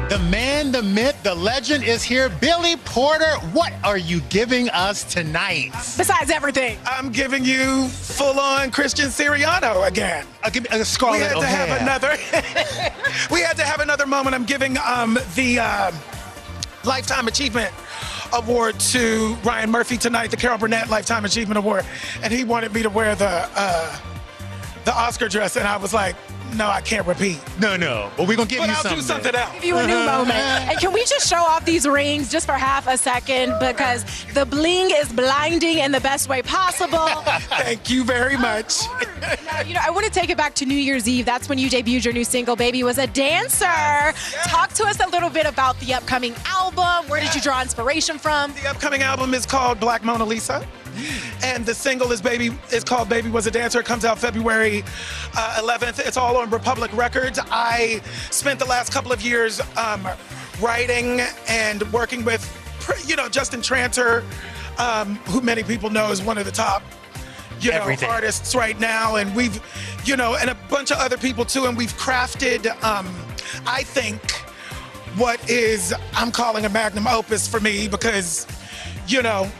A: The man, the myth, the legend is here. Billy Porter, what are you giving us tonight?
B: Besides everything.
Q: I'm giving you full-on Christian Siriano again.
A: Give me Scarlett
Q: We had to have another. We had to have another moment. I'm giving the Lifetime Achievement Award to Ryan Murphy tonight, the Carol Burnett Lifetime Achievement Award, and he wanted me to wear the Oscar dress, and I was like, no, I can't repeat.
A: No. But we're going to give you something.
Q: But I'll do something else.
B: Give you a new moment. And can we just show off these rings just for half a second? Because the bling is blinding in the best way possible.
Q: Thank you very much.
B: Now, I want to take it back to New Year's Eve. That's when you debuted your new single, Baby Was a Dancer. Yes. Talk to us a little bit about the upcoming album. Where did you draw inspiration from?
Q: The upcoming album is called Black Mona Lisa. And the single is called Baby Was a Dancer. It comes out February 11th. It's all on Republic Records. I spent the last couple of years writing and working with, Justin Tranter, who many people know is one of the top, artists right now. And we've, and a bunch of other people too. And we've crafted, I think, what I'm calling a magnum opus for me, because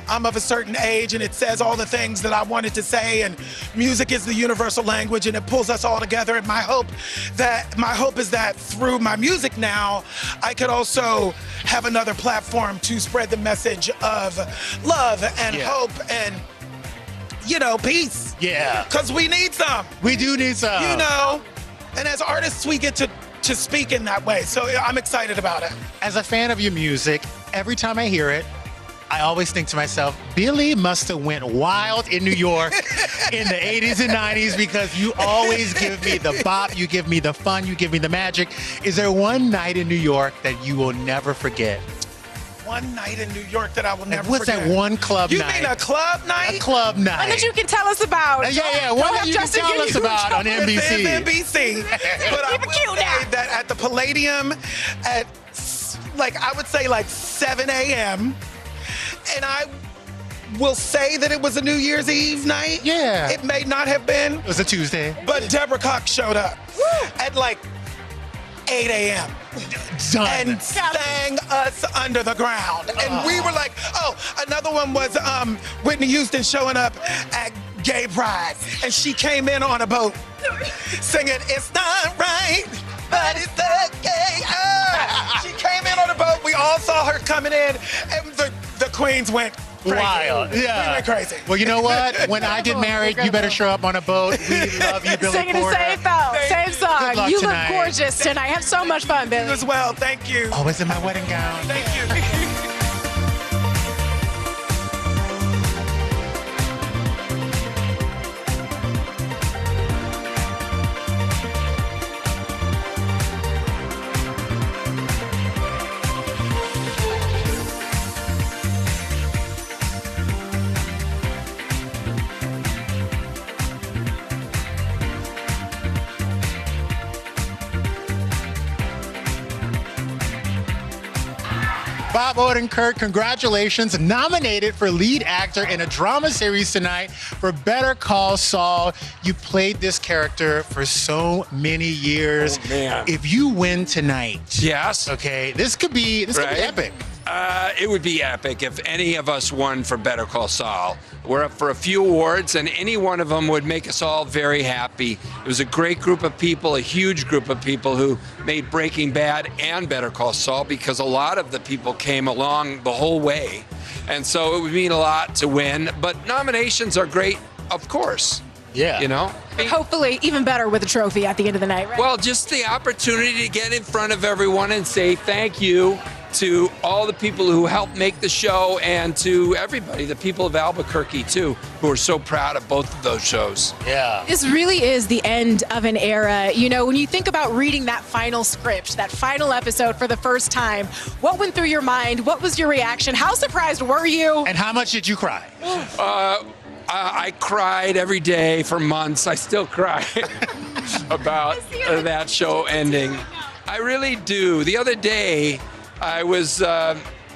Q: I'm of a certain age and it says all the things that I wanted to say, and music is the universal language and it pulls us all together. And my hope is that through my music now, I could also have another platform to spread the message of love and hope and, peace.
A: Yeah.
Q: Because we need some.
A: We do need some.
Q: And as artists, we get to speak in that way. So I'm excited about it.
A: As a fan of your music, every time I hear it, I always think to myself, Billy must have went wild in New York in the 80s and 90s, because you always give me the bop, you give me the fun, you give me the magic. Is there one night in New York that you will never forget?
Q: One night in New York that I will never
A: What's
Q: forget.
A: That one club
Q: you
A: night?
Q: You mean a club night?
A: A club night.
B: One that you can tell us about.
A: Yeah, one that you can tell us about on NBC.
Q: NBC. But I will say that at the Palladium at, I would say 7 a.m., and I will say that it was a New Year's Eve night.
A: Yeah.
Q: It may not have been.
A: It was a Tuesday.
Q: But Deborah Cox showed up at 8 a.m.
A: Done.
Q: And sang us under the ground. And we were like, another one was Whitney Houston showing up at Gay Pride. And she came in on a boat singing, "It's not right, but it's okay." She came in on a boat. We all saw her coming in. And the Queens went
A: Wild. Yeah.
Q: We went crazy.
A: Well, you know what? When I get married, you better show up on a boat. We love you, Billy
B: Singing the
A: Porter.
B: same
A: Good
B: song.
A: luck
B: You
A: tonight.
B: look gorgeous tonight. Have so much fun, Billy.
Q: You as well. Thank you.
A: Always in my wedding gown.
Q: Thank you.
A: Bob Odenkirk, congratulations. Nominated for lead actor in a drama series tonight for Better Call Saul. You played this character for so many years.
R: Oh, man.
A: If you win tonight,
R: yes,
A: okay, this could be epic.
R: It would be epic if any of us won for Better Call Saul. We're up for a few awards, and any one of them would make us all very happy. It was a great group of people, a huge group of people who made Breaking Bad and Better Call Saul, because a lot of the people came along the whole way. And so it would mean a lot to win. But nominations are great, of course.
A: Yeah.
R: You know?
B: Hopefully, even better with a trophy at the end of the night, right?
R: Well, just the opportunity to get in front of everyone and say thank you to all the people who helped make the show, and to everybody, the people of Albuquerque too, who are so proud of both of those shows.
A: Yeah.
B: This really is the end of an era. You know, when you think about reading that final script, that final episode for the first time, what went through your mind? What was your reaction? How surprised were you?
A: And how much did you cry?
R: I cried every day for months. I still cry about that show ending. I really do. The other day, I was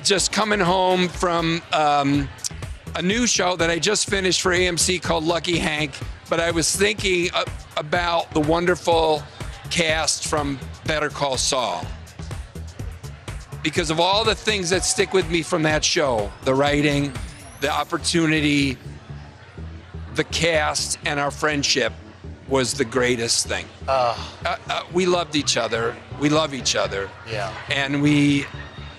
R: just coming home from a new show that I just finished for AMC called Lucky Hank, but I was thinking about the wonderful cast from Better Call Saul. Because of all the things that stick with me from that show, the writing, the opportunity, the cast, and our friendship was the greatest thing. We loved each other. We love each other.
A: Yeah.
R: And we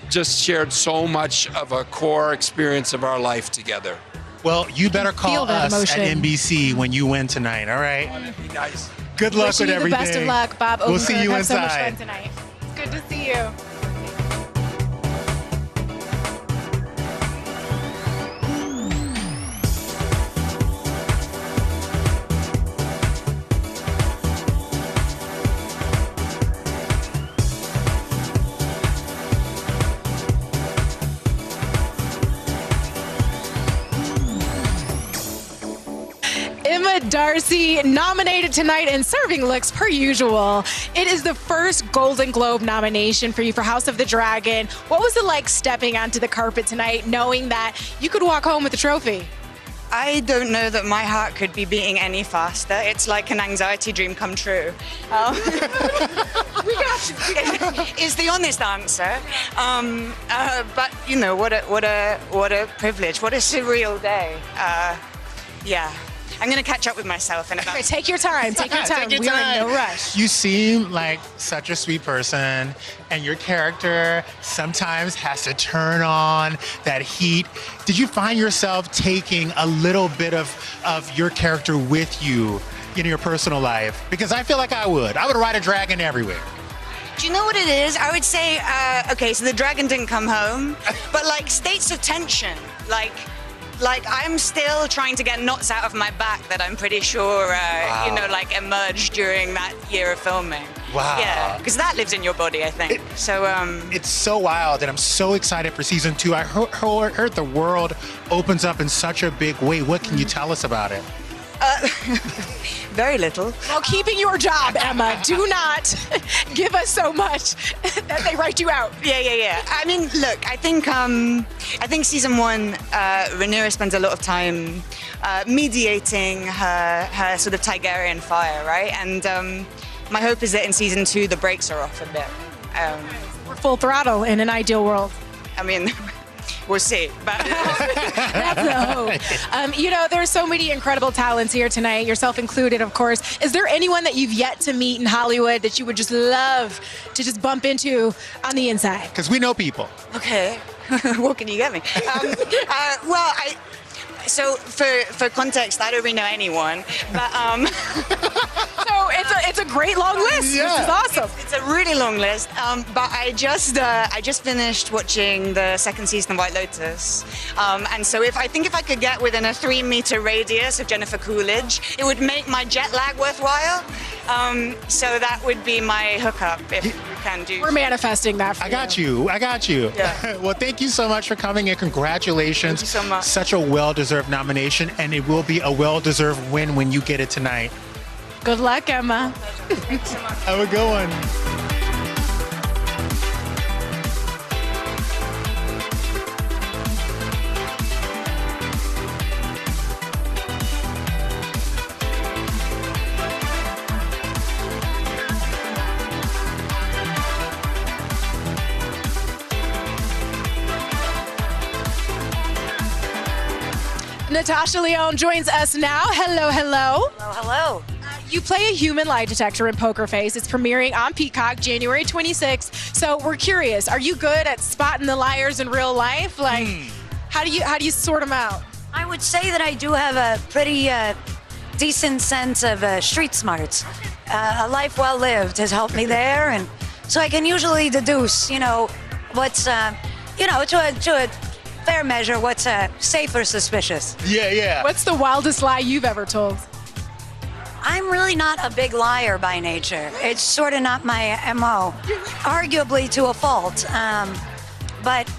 R: just shared so much of a core experience of our life together.
A: Well, you better
B: Feel
A: call
B: that
A: us at
B: emotion.
A: NBC when you win tonight, all right?
R: That'd be nice.
A: Good luck
B: Wishing
A: with
B: you
A: everything.
B: the best of luck, Bob Odenkirk.
A: We'll see you
B: Have so much
A: inside.
B: fun tonight. Good to see you. Emma Darcy nominated tonight and serving looks per usual. It is the first Golden Globe nomination for you for House of the Dragon. What was it like stepping onto the carpet tonight, knowing that you could walk home with the trophy?
S: I don't know that my heart could be beating any faster. It's like an anxiety dream come true.
B: We got you.
S: Is the honest answer. But you know, what a privilege. What a surreal day. Yeah. I'm going to catch up with myself in about...
B: Okay, take your time. Take your time.
A: Take your
B: We are in
A: time.
B: no rush.
A: You seem like such a sweet person, and your character sometimes has to turn on that heat. Did you find yourself taking a little bit of your character with you in your personal life? Because I feel like I would. I would ride a dragon everywhere.
S: Do you know what it is? I would say, okay, so the dragon didn't come home, but like states of tension, like I'm still trying to get knots out of my back that I'm pretty sure, you know, like emerged during that year of filming.
A: Wow.
S: Yeah, because that lives in your body, I think. So,
A: It's so wild, and I'm so excited for season 2. I heard the world opens up in such a big way. What can you tell us about it?
S: very little.
B: Well, keeping your job, Emma. Do not give us so much that they write you out.
S: Yeah. I mean, look, I think season 1, Rhaenyra spends a lot of time mediating her sort of Targaryen fire, right? And my hope is that in season 2, the brakes are off a bit.
B: We're full throttle in an ideal world.
S: I mean, we'll see. But
B: that's the hope. You know, there's so many incredible talents here tonight, yourself included, of course. Is there anyone that you've yet to meet in Hollywood that you would just love to just bump into on the inside?
A: Because we know people.
S: Okay. What can you get me? So for context, I don't really know anyone, but
B: So it's a great long list.
S: Yeah.
B: This is awesome.
S: It's a really long list. But I just finished watching the second season of White Lotus, and so if I could get within a 3-meter radius of Jennifer Coolidge, it would make my jet lag worthwhile. So that would be my hookup if you can do.
B: We're manifesting that for
A: I got you.
S: Yeah.
A: Well, thank you so much for coming and congratulations.
S: Thank you so much.
A: Such a well-deserved nomination, and it will be a well-deserved win when you get it tonight.
B: Good luck, Emma.
S: Thanks so much.
A: Have a good one.
B: Natasha Lyonne joins us now. Hello, hello.
T: Hello.
B: You play a human lie detector in Poker Face. It's premiering on Peacock January 26th. So we're curious, are you good at spotting the liars in real life? Like, how do you sort them out?
T: I would say that I do have a pretty decent sense of street smarts. A life well lived has helped me there, and so I can usually deduce, what's, to a fair measure, what's safe or suspicious.
A: Yeah.
B: What's the wildest lie you've ever told?
T: I'm really not a big liar by nature. It's sort of not my MO, arguably to a fault. But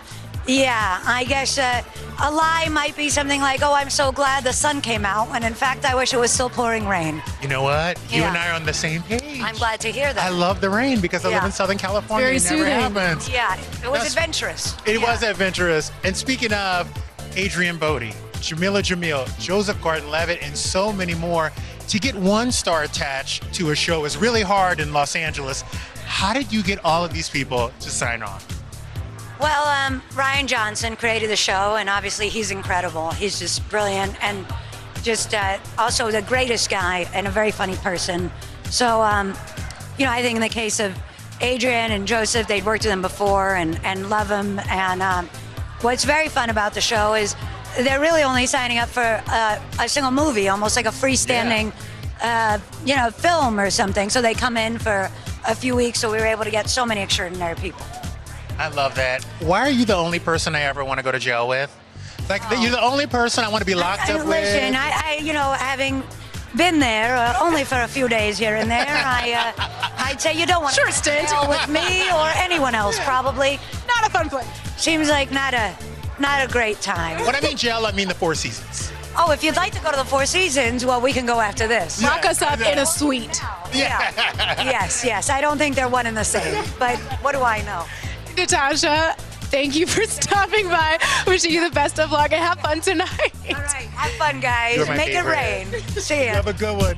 T: yeah, I guess a lie might be something like, oh, I'm so glad the sun came out, when in fact I wish it was still pouring rain.
A: You know what? You
T: Yeah.
A: and I are on the same page.
T: I'm glad to hear that.
A: I love the rain because I live
T: Yeah.
A: in Southern California.
T: Very
A: it never
T: soothing.
A: happens.
T: Yeah, it was
A: That's-
T: adventurous.
A: It was adventurous. And speaking of Adrian Bodie, Jamila Jamil, Joseph Gordon-Levitt, and so many more, to get one star attached to a show is really hard in Los Angeles. How did you get all of these people to sign on?
T: Well, Ryan Johnson created the show, and obviously he's incredible. He's just brilliant and just also the greatest guy and a very funny person. So, I think in the case of Adrian and Joseph, they'd worked with him before and love him. And what's very fun about the show is they're really only signing up for a single movie, almost like a freestanding, film or something. So they come in for a few weeks, so we were able to get so many extraordinary people.
A: I love that. Why are you the only person I ever want to go to jail with? Like, you're the only person I want to be locked up with.
T: Listen, having been there only for a few days here and there, I'd say you don't want to deal with me or anyone else, probably.
B: Not a fun place.
T: Seems like not a great time.
A: When I mean jail, I mean the Four Seasons.
T: Oh, if you'd like to go to the Four Seasons, well, we can go after this.
B: Lock us up in a suite.
T: Yeah. Yes. I don't think they're one and the same, but what do I know?
B: Natasha, thank you for stopping by. Wishing you the best of luck and have fun tonight.
T: All right, have fun, guys.
A: You're my
T: Make
A: favorite.
T: it rain. See ya.
A: Have a good one.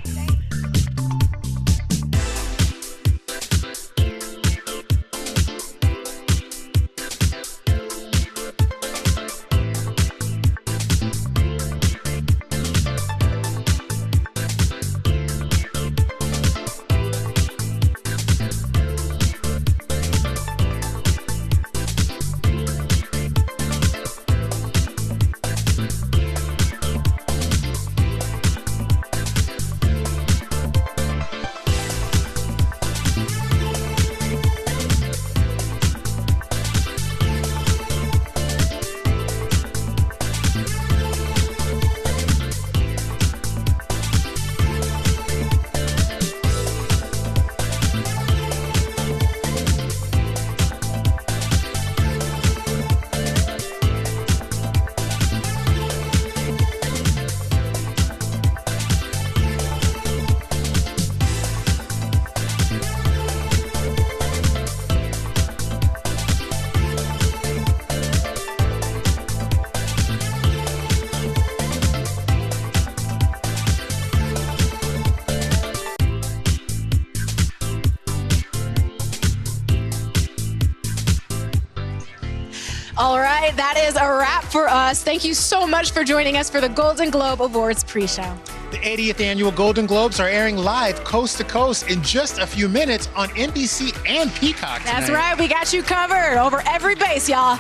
B: All right, that is a wrap for us. Thank you so much for joining us for the Golden Globe Awards pre-show.
A: The 80th annual Golden Globes are airing live coast to coast in just a few minutes on NBC and Peacock tonight.
B: That's right, we got you covered over every base, y'all.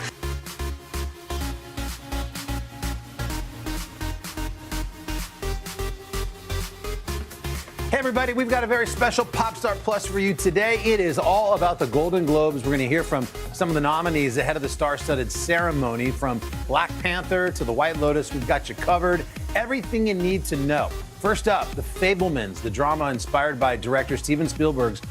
U: Hey, everybody, we've got a very special Popstar Plus for you today. It is all about the Golden Globes. We're going to hear from some of the nominees ahead of the star-studded ceremony. From Black Panther to The White Lotus, we've got you covered. Everything you need to know. First up, The Fabelmans, the drama inspired by director Steven Spielberg's